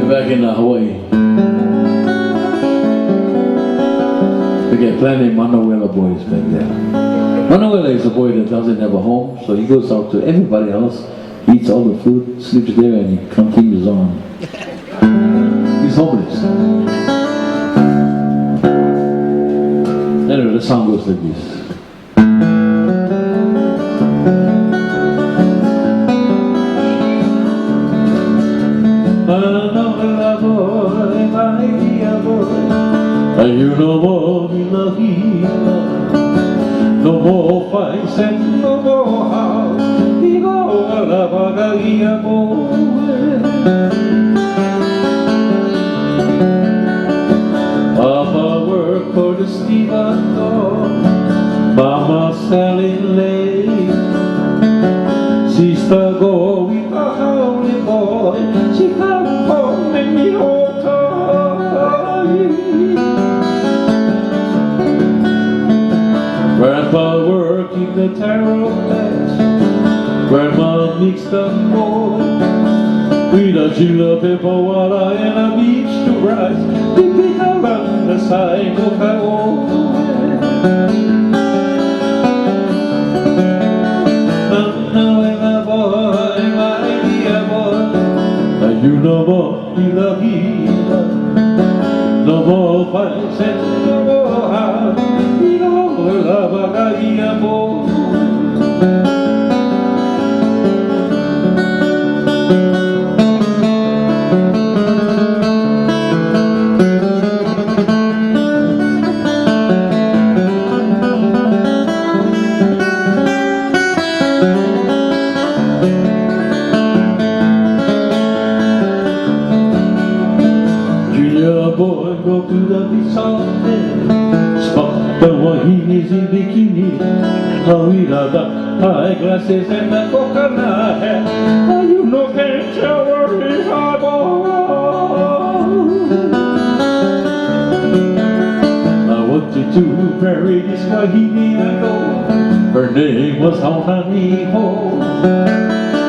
Back in Hawaii. We get plenty of Manuela boys back there. Manuela is a boy that doesn't have a home, so he goes out to everybody else, eats all the food, sleeps there, and he continues on. He's homeless. Anyway, the song goes like this. Manauela boy, my dear boy, you no more hila hila, no more fights and no more house. Manauela bagagia boy. Papa worked for the stevedore, Mama selling lace, sister go with a howling boy. She come home and me all time. Grandpa worked in the taro patch, Grandma mixed up boy with a chilla pepper water and a beach to rice. We pick up on the side of her own. Manauela boy, my dear boy, you no more hila hila, no more fights and no more house. Manauela bagagia boy. Boy, go to the beach all day, spot the wahinis in bikini, Hawila the eyeglasses and the coconut hat. Oh, you know can't tell where he hard I wanted to marry this wahini I know, her name was Haunaniho.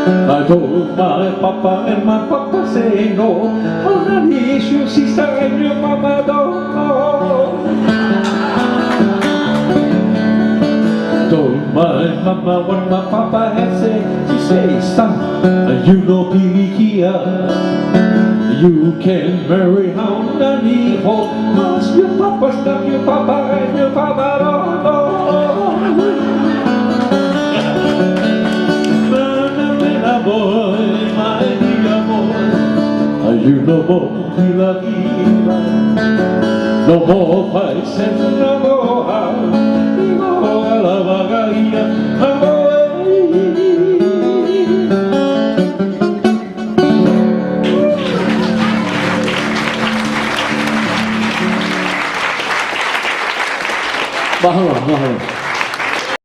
I told my papa and my papa say no. Oh, honey, it's your sister and your mama don't know. Told my mama what my papa had said. She said, son, you know Pilikia, you can marry Haunaniho, 'cause your papa's not your papa and your papa don't know. Boy, my dear boy, you no more hila hila, no more fights and no more house. Manauela bagagia boy. Mahalo, mahalo.